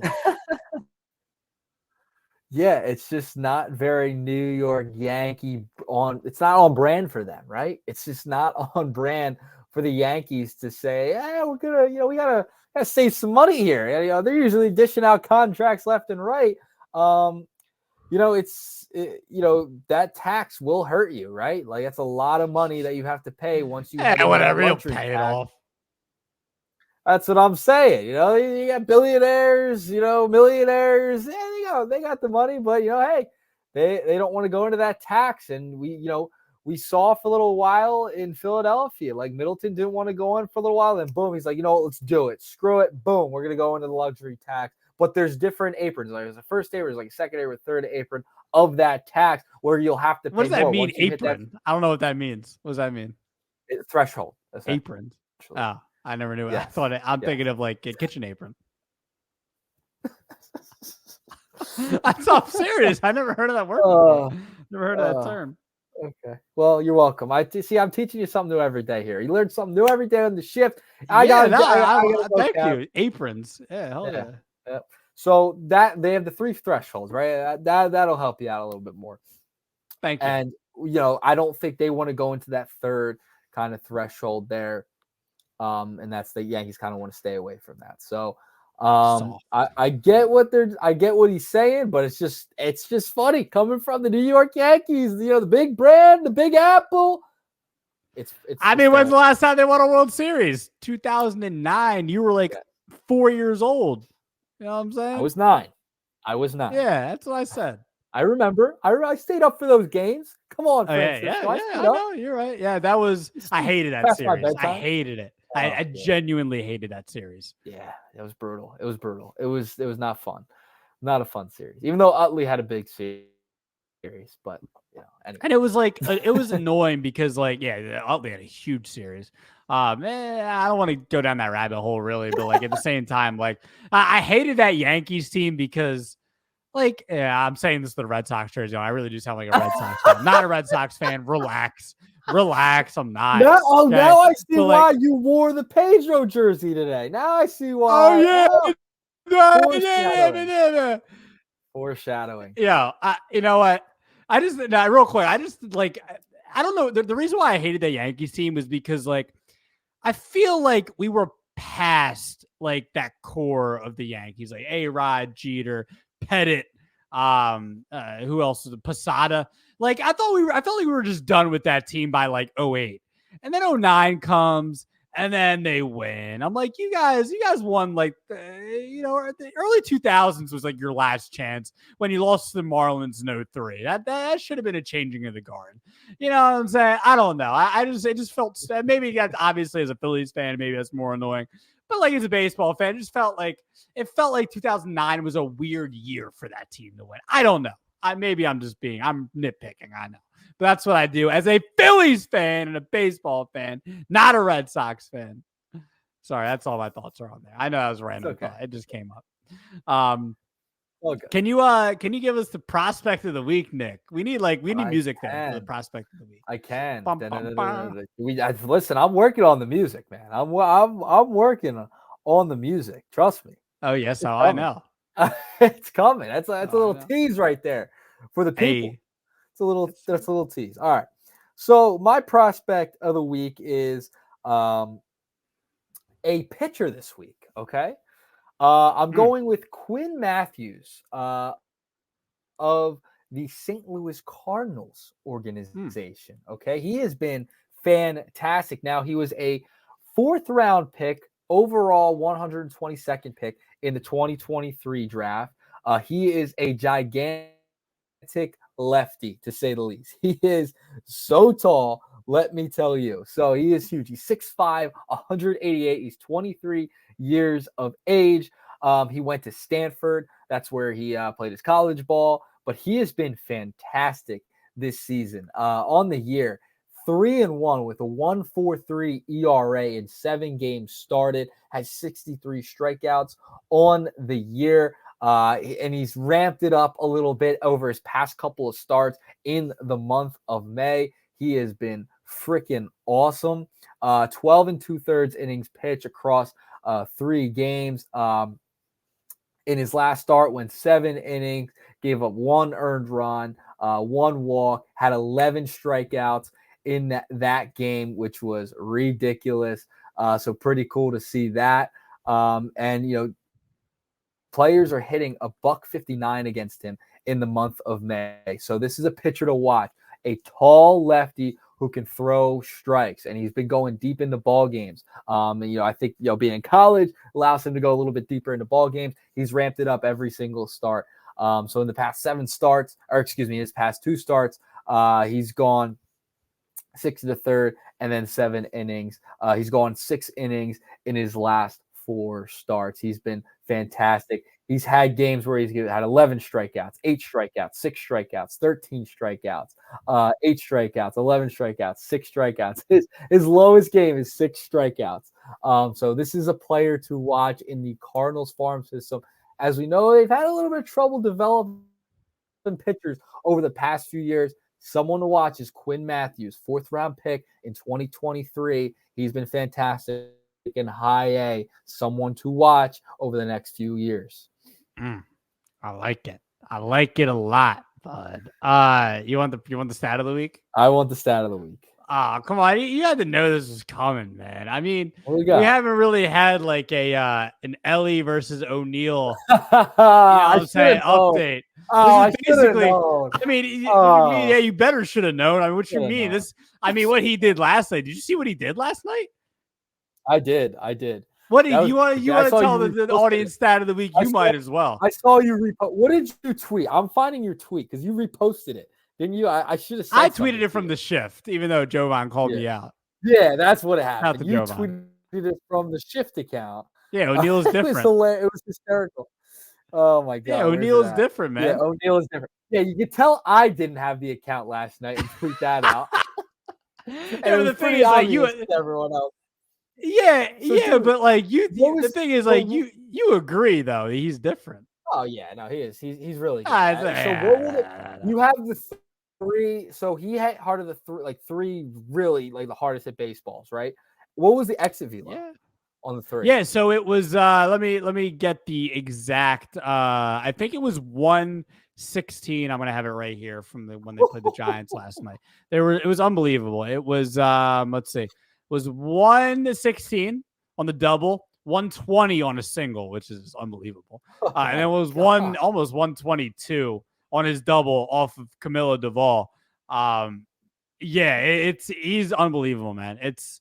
Yeah, it's just not very New York Yankee it's not on brand for them, right? It's just not on brand for the Yankees to say, we're gonna, we gotta save some money here. They're usually dishing out contracts left and right. That tax will hurt you, right? Like, that's a lot of money that you have to pay once you
whatever, you'll pay it off.
That's what I'm saying. You got billionaires, millionaires. Yeah, they got the money, but hey, they don't want to go into that tax. And we saw for a little while in Philadelphia, like Middleton didn't want to go in for a little while, then boom, he's like, let's do it. Screw it. Boom, we're gonna go into the luxury tax. But there's different aprons. Like, there's a first apron, there's like a second apron, third apron of that tax where you'll have to pay.
What does that mean? Apron? I don't know what that means. What does that mean?
Threshold.
Aprons. Oh, I never knew it. Yes. I thought I'm thinking of like a kitchen apron. I'm serious. I never heard of that word before. Never heard of that term.
Okay. Well, you're welcome. I'm teaching you something new every day here. You learn something new every day on the shift.
Thank you. Aprons. Yeah, hell yeah.
Yep. So that they have the 3 thresholds, right? That'll help you out a little bit more.
Thank you.
And I don't think they want to go into that third kind of threshold there. And that's the Yankees kind of want to stay away from that. So I get what he's saying, but it's just funny coming from the New York Yankees, the big brand, the Big Apple.
When's the last time they won a World Series? 2009. You were like 4 years old. You know what I'm saying?
I was 9.
Yeah, that's what I said.
I remember. I stayed up for those games. Come on,
Francisco. I know. You're right. Yeah, that was. I hated that series. I hated it. I genuinely hated that series.
Yeah, it was brutal. It was not fun. Not a fun series. Even though Utley had a big series, but anyway.
And it was like it was annoying because Utley had a huge series. I don't want to go down that rabbit hole really, but like at the same time, like I hated that Yankees team because I'm saying this to the Red Sox jersey. I really do sound like a Red Sox fan. I'm not a Red Sox fan. Relax. I'm not.
Now I see why you wore the Pedro jersey today. Now I see why.
Oh yeah.
Foreshadowing.
Yeah. You know what? Real quick. I don't know. The reason why I hated that Yankees team was because I feel like we were past that core of the Yankees, like A-Rod, Jeter, Pettit, who else was it? Posada. I felt like we were just done with that team by 08. And then 09 comes and then they win. I'm like, you guys won the early 2000s was your last chance when you lost to the Marlins in 03. That should have been a changing of the guard. You know what I'm saying? I don't know. It just felt, maybe that's obviously as a Phillies fan, maybe that's more annoying. But as a baseball fan, it just felt like 2009 was a weird year for that team to win. I don't know. Maybe I'm nitpicking. I know. But that's what I do as a Phillies fan and a baseball fan, not a Red Sox fan. Sorry, that's all my thoughts are on there. I know that was random,
okay.
but it just came up.
Okay.
Can you give us the prospect of the week, Nick? We need music there for the prospect of the week.
I can.
Bum, bum, bum.
Listen, I'm working on the music, man. I'm working on the music. Trust me.
Oh yes, I know.
It's coming. That's a little tease right there for the people.
Hey.
That's a little tease. All right. So my prospect of the week is a pitcher this week. Okay. I'm going with Quinn Matthews of the St. Louis Cardinals organization. Okay. He has been fantastic. Now, he was a 4th round pick, overall 122nd pick in the 2023 draft. He is a gigantic lefty, to say the least. He is so tall, let me tell you. So he is huge. He's 6'5", 188. He's 23 years of age. He went to Stanford. That's where he played his college ball. But he has been fantastic this season. On the year, 3-1 with a 1.43 ERA in 7 games started, has 63 strikeouts on the year. And he's ramped it up a little bit over his past couple of starts in the month of May. He has been freaking awesome. 12 2/3 innings pitched across 3 games. In his last start, went 7 innings, gave up 1 earned run, 1 walk, had 11 strikeouts in that game, which was ridiculous. So pretty cool to see that. And players are hitting a $159 against him in the month of May. So this is a pitcher to watch. A tall lefty who can throw strikes, and he's been going deep into ball games. I think being in college allows him to go a little bit deeper into ball games. He's ramped it up every single start. So in the past 7 starts, his past 2 starts, he's gone 6 1/3 and then 7 innings. He's gone 6 innings in his last 4 starts. He's been fantastic. He's had games where he's had 11 strikeouts, 8 strikeouts, 6 strikeouts, 13 strikeouts, 8 strikeouts, 11 strikeouts, 6 strikeouts. His lowest game is 6 strikeouts. So this is a player to watch in the Cardinals farm system. As we know, they've had a little bit of trouble developing pitchers over the past few years. Someone to watch is Quinn Matthews, 4th round pick in 2023. He's been fantastic in high A. Someone to watch over the next few years.
I like it. I like it a lot, bud. You want the stat of the week?
I want the stat of the week.
Come on. You had to know this was coming, man. I mean,
we
haven't really had like an Ellie versus O'Neal update.
Oh,
basically, I mean, you better should have known. I mean, what you mean? What he did last night. Did you see what he did last night?
I did.
What did you want to tell the audience stat of the week? You might as well.
I saw you repost. What did you tweet? I'm finding your tweet because you reposted it. Didn't you? I should have said
I tweeted it from the shift, even though Jovan called me out.
Yeah, that's what happened. You
Jovan.
tweeted it from the shift account.
Yeah, O'Neal's different.
It was hysterical. Oh my god.
Yeah, O'Neal's different, man.
Yeah, O'Neal is different. Yeah, you could tell I didn't have the account last night and tweet that out.
And the thing is, like,
everyone else.
Yeah, but like the thing is, like, you agree though he's different.
Oh yeah, no, he is. He's really good. So what would you have the 3? So he hit harder the 3 really like the hardest hit baseballs, right? What was the exit velo on the 3?
Yeah, so it was let me get the exact I think it was 116. I'm gonna have it right here from when they played the Giants last night. It was unbelievable. It was let's see. Was 116 on the double, 120 on a single, which is unbelievable. And it was almost 122 on his double off of Camilo Duvall. He's unbelievable, man. It's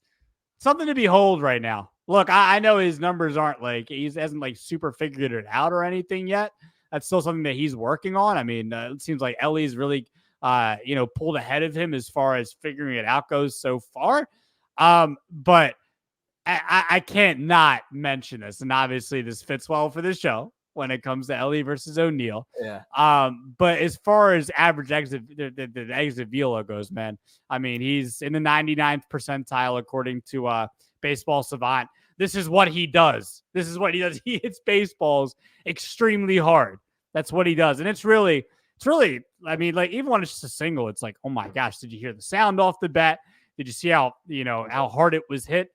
something to behold right now. Look, I know his numbers aren't like he hasn't like super figured it out or anything yet. That's still something that he's working on. I mean, it seems like Ellie's really pulled ahead of him as far as figuring it out goes so far. But I can't not mention this, and obviously this fits well for this show when it comes to Ellie versus O'Neal.
Yeah.
But as far as average exit, the exit velo goes, man, I mean, he's in the 99th percentile according to Baseball Savant. this is what he does. This is what he does. He hits baseballs extremely hard. That's what he does. And it's really, I mean, like, even when it's just a single, it's like, oh my gosh, did you hear the sound off the bat? Did you see how, how hard it was hit?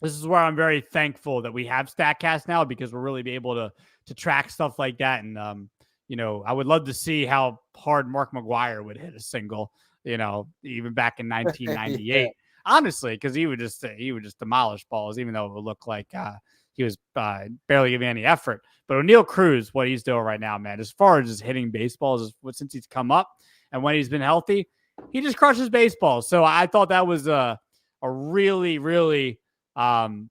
This is where I'm very thankful that we have StatCast now, because we'll really be able to track stuff like that. And, I would love to see how hard Mark McGwire would hit a single, even back in 1998. Yeah. Honestly, because he would just demolish balls, even though it would look like he was barely giving any effort. But O'Neal Cruz, what he's doing right now, man, as far as just hitting baseballs, since he's come up and when he's been healthy, he just crushes baseballs. So I thought that was a really, really fun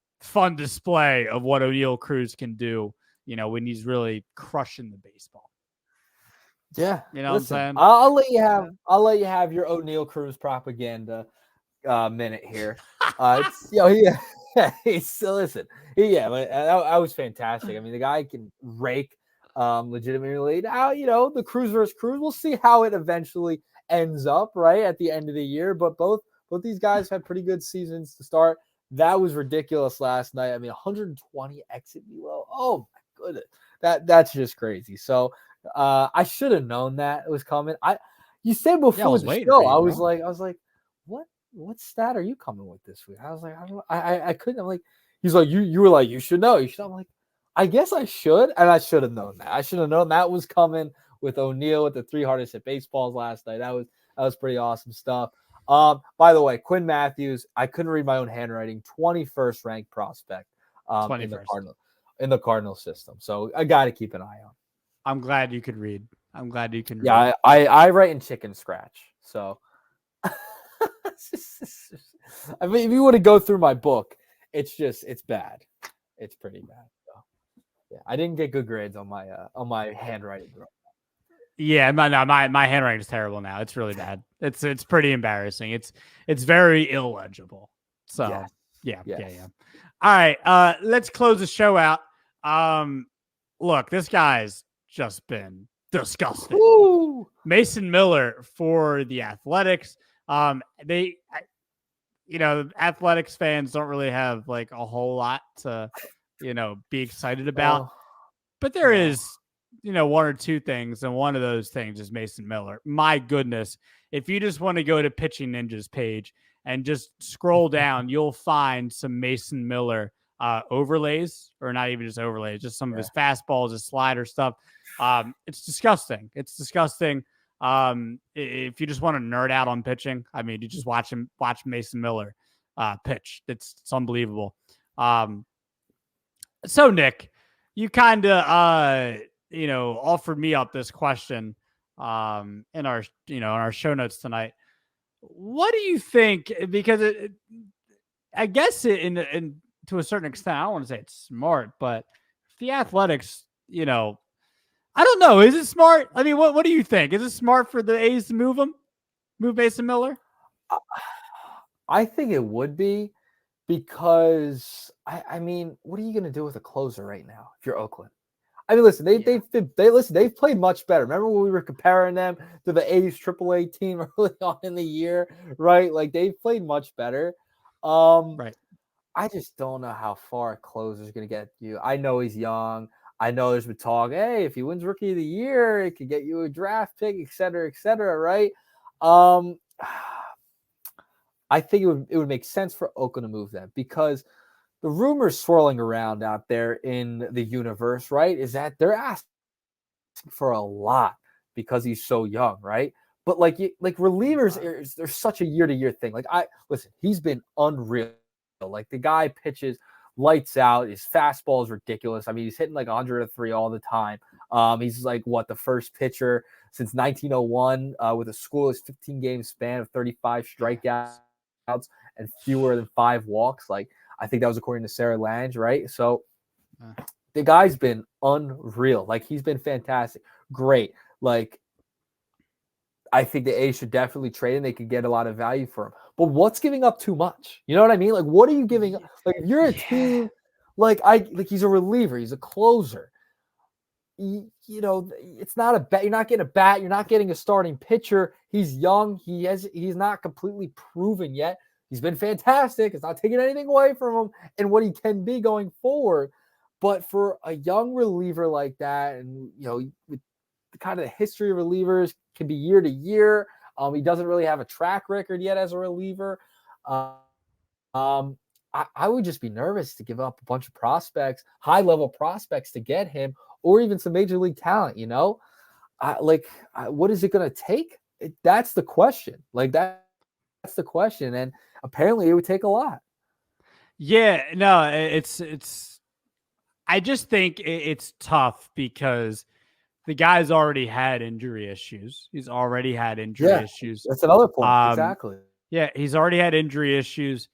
display of what O'Neal Cruz can do, when he's really crushing the baseball.
Yeah,
listen, what I'm saying?
I'll let you have your O'Neal Cruz propaganda minute here. Listen, that was fantastic. I mean, the guy can rake legitimately. Now, the Cruz versus Cruz, we'll see how it eventually ends up, right, at the end of the year. But both these guys had pretty good seasons to start. That was ridiculous last night. I mean, 120 exit velo. Oh my goodness, that's just crazy. So I should have known that it was coming. You said before the show, I was like, what stat are you coming with this week? I was like, I couldn't. I'm like, he's like, you were like, you should know. I'm like, I guess I should, and I should have known that. I should have known that was coming with O'Neal with the 3 hardest hit baseballs last night. That was pretty awesome stuff. By the way, Quinn Matthews, I couldn't read my own handwriting. 21st ranked prospect in the Cardinal system. So I got to keep an eye on.
I'm glad you could read.
Yeah, I write in chicken scratch. So. I mean, if you want to go through my book, it's bad. It's pretty bad. So, yeah, I didn't get good grades on my handwriting.
Yeah, my handwriting is terrible now. It's really bad. It's pretty embarrassing. It's very illegible. So yeah. All right, let's close the show out. Look, this guy's just been disgusting.
Woo!
Mason Miller for the Athletics. Athletics fans don't really have like a whole lot to, be excited about. But there is, one or two things, and one of those things is Mason Miller. My goodness, if you just want to go to Pitching Ninjas page and just scroll down, you'll find some Mason Miller overlays, or not even just overlays, just some of his fastballs, his slider stuff. It's disgusting. If you just want to nerd out on pitching, I mean, you just watch Mason Miller pitch. It's unbelievable. So Nick, you kind of offered me up this question in our show notes tonight. What do you think? Because I guess in to a certain extent, I don't want to say it's smart, but the Athletics, I don't know. Is it smart? I mean, what do you think? Is it smart for the A's to move Mason Miller?
I think it would be, because I mean, what are you going to do with a closer right now if you're Oakland? I mean, listen, they've played much better. Remember when we were comparing them to the A's AAA team early on in the year, right? Like, they've played much better.
Right.
I just don't know how far a closer is going to get you. I know he's young. I know there's been talk, hey, if he wins Rookie of the Year, it could get you a draft pick, et cetera, right? I think it would make sense for Oakland to move them, because the rumors swirling around out there in the universe, right, is that they're asking for a lot because he's so young, right? But like relievers, there's such a year-to-year thing. Like, he's been unreal. Like, the guy pitches lights out. His fastball is ridiculous. I mean, he's hitting like 103 all the time. He's like the first pitcher since 1901 with a scoreless 15-game span of 35 strikeouts and fewer than 5 walks. Like, I think that was according to Sarah Lange, right? So the guy's been unreal. Like, he's been fantastic. Great. Like, I think the A's should definitely trade him. They could get a lot of value for him. But what's giving up too much? You know what I mean? Like, what are you giving up? Like, if you're a team, he's a reliever, he's a closer. It's not a bat. You're not getting a bat. You're not getting a starting pitcher. He's young. He's not completely proven yet. He's been fantastic. It's not taking anything away from him and what he can be going forward. But for a young reliever like that, and with the kind of the history of relievers can be year to year. He doesn't really have a track record yet as a reliever. I would just be nervous to give up a bunch of prospects, high level prospects to get him, or even some major league talent. What is it going to take? That's the question. That's the question, and apparently it would take a lot.
Yeah, no, it's. I just think it's tough because the guy's already had injury issues. He's already had injury issues.
That's another point. Exactly.
Yeah, he's already had injury issues.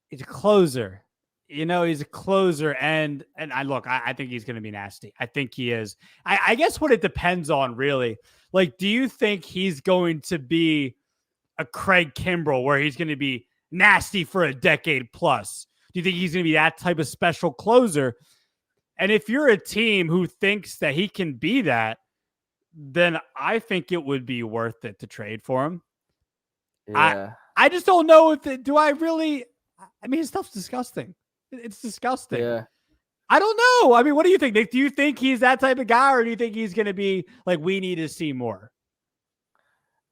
He's a closer. He's a closer, and I think he's going to be nasty. I think he is. I guess what it depends on, really. Like, do you think he's going to be a Craig Kimbrell where he's going to be nasty for a decade plus? Do you think he's going to be that type of special closer? And if you're a team who thinks that he can be that, then I think it would be worth it to trade for him.
Yeah.
I just don't know do I really. I mean, his stuff's disgusting. It's disgusting.
Yeah.
I don't know. I mean, what do you think? Do you think he's that type of guy, or do you think he's going to be like, we need to see more?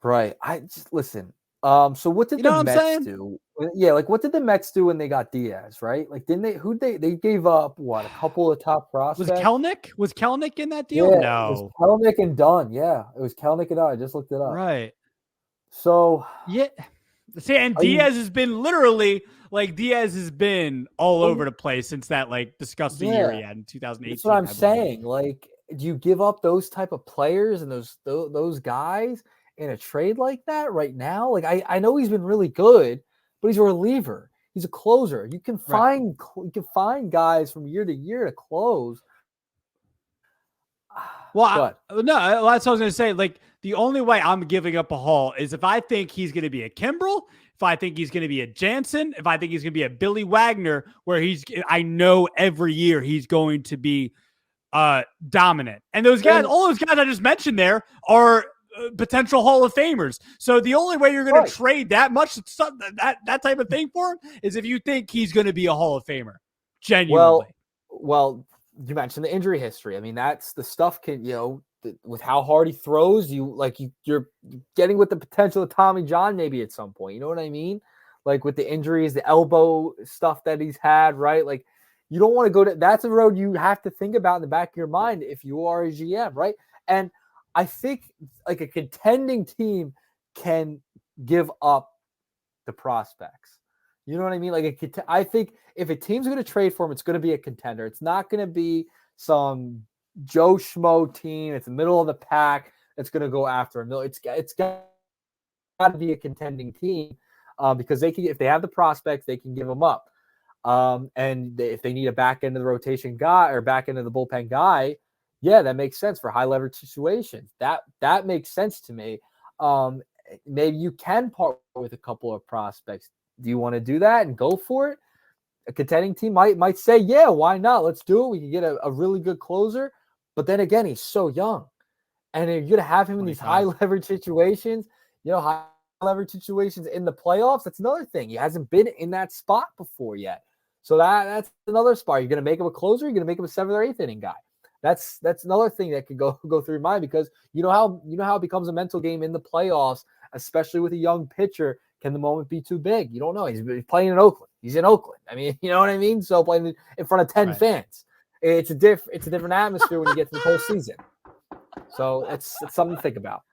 Right. I just listen. So what did the Mets do? Yeah, what did the Mets do when they got Diaz, right? Didn't they they gave up a couple of top prospects?
Was Kelenic in that deal?
Yeah,
no.
It was Kelenic and Dunn. Yeah, it was Kelenic and Dunn. I just looked it up.
Right.
So
yeah. See, and Diaz has been literally Diaz has been all over the place since that disgusting year he had in 2018.
That's what I'm saying. Do you give up those type of players and those guys in a trade like that right now? I know he's been really good, but he's a reliever. He's a closer. You can find guys from year to year to close.
Well, no, that's what I was going to say. The only way I'm giving up a haul is if I think he's going to be a Kimbrell, if I think he's going to be a Jansen, if I think he's going to be a Billy Wagner, where I know every year he's going to be dominant. And those guys, all those guys I just mentioned there are potential Hall of Famers. So the only way you're going to trade that much, that type of thing for him is if you think he's going to be a Hall of Famer. Genuinely.
Well, you mentioned the injury history. I mean, that's the stuff with how hard he throws, you're getting with the potential of Tommy John maybe at some point. You know what I mean? With the injuries, the elbow stuff that he's had, right? You don't want to go that's a road you have to think about in the back of your mind if you are a GM, right? And I think a contending team can give up the prospects. You know what I mean? I think if a team's going to trade for him, it's going to be a contender. It's not going to be some Joe Schmo team. It's the middle of the pack that's going to go after him. No, it's got to be a contending team because they can, if they have the prospects, they can give them up. And if they need a back end of the rotation guy or back end of the bullpen guy, yeah, that makes sense for high leverage situations. That makes sense to me. Maybe you can part with a couple of prospects. Do you want to do that and go for it? A contending team might say, yeah, why not? Let's do it. We can get a really good closer. But then again, he's so young. And you're going to have him in these high leverage situations, high leverage situations in the playoffs. That's another thing. He hasn't been in that spot before yet. So that's another spot. You're going to make him a closer. You're going to make him a 7th or 8th inning guy. That's another thing that could go through your mind because you know how it becomes a mental game in the playoffs, especially with a young pitcher. Can the moment be too big? You don't know. He's playing in Oakland. He's in Oakland. I mean, you know what I mean? So playing in front of 10 fans, it's a different atmosphere when you get to the postseason. So it's something to think about.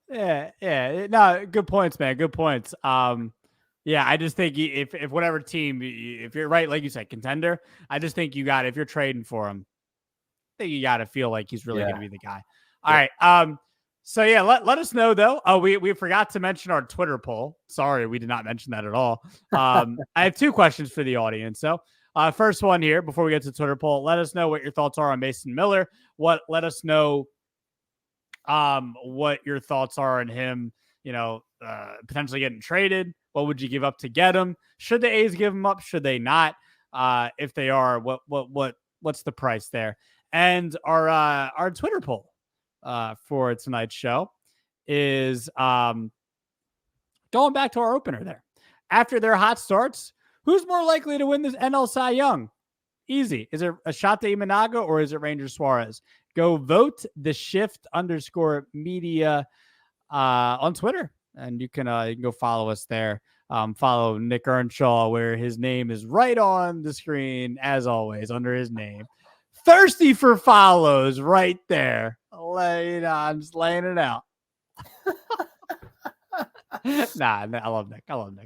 Yeah. No, good points, man. Good points. Yeah, I just think if whatever team, if you're right, like you said, contender, I just think if you're trading for him, I think you got to feel like he's really going to be the guy. All right. So yeah, let us know though. Oh, we forgot to mention our Twitter poll. Sorry, we did not mention that at all. I have 2 questions for the audience. So first one here, before we get to the Twitter poll, let us know what your thoughts are on Mason Miller. Let us know what your thoughts are on him, potentially getting traded. What would you give up to get him? Should the A's give him up? Should they not? If they are, what's the price there? And our Twitter poll for tonight's show is going back to our opener there. after their hot starts, who's more likely to win this NL Cy Young? Easy. Is it a Shota Imanaga or is it Ranger Suarez? Go vote the shift_media on Twitter, and you can go follow us there. Follow Nick Earnshaw, where his name is right on the screen, as always, under his name. Thirsty for follows right there. I'm just laying it out. Nah, I love Nick. Don't.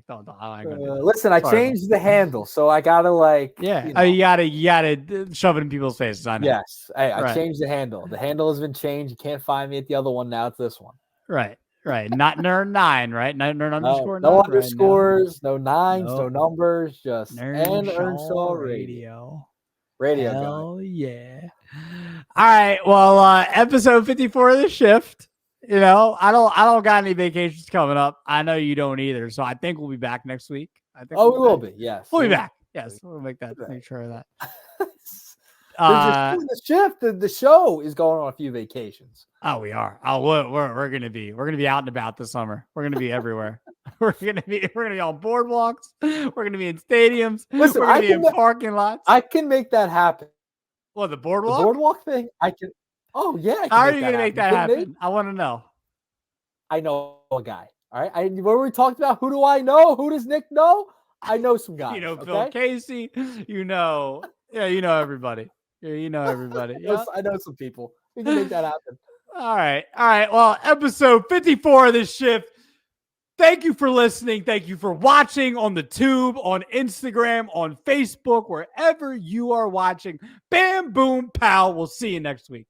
Listen, I changed the handle, so I gotta
you gotta shove it in people's faces. I know.
Yes, I changed the handle. The handle has been changed. You can't find me at the other one now. It's this one.
Right. Not Nern9, right? Nern underscore.
No
9,
underscores,
right?
no nines, no numbers, just Earnshaw Radio.
Hell yeah. All right. Well, episode 54 of the shift. I don't got any vacations coming up. I know you don't either. So I think we'll be back next week.
We will be. Yes.
We'll be back. Yes. We'll make sure of that.
The shift, the show is going on a few vacations.
Oh, we are. We're gonna be out and about this summer. We're gonna be everywhere. we're gonna be on boardwalks. We're gonna be in stadiums.
Listen,
we're gonna be in parking lots.
I can make that happen.
Well, the boardwalk?
The boardwalk thing, I can. Oh yeah.
How are you gonna make that happen? I want to know.
I know a guy. All right. Where we talked about who do I know? Who does Nick know? I know some guys.
Bill Casey. You know everybody. You know everybody. Yeah.
I know some people. We can make that happen.
All right. Well, episode 54 of this shift. Thank you for listening. Thank you for watching on the tube, on Instagram, on Facebook, wherever you are watching. Bam, boom, pow. We'll see you next week.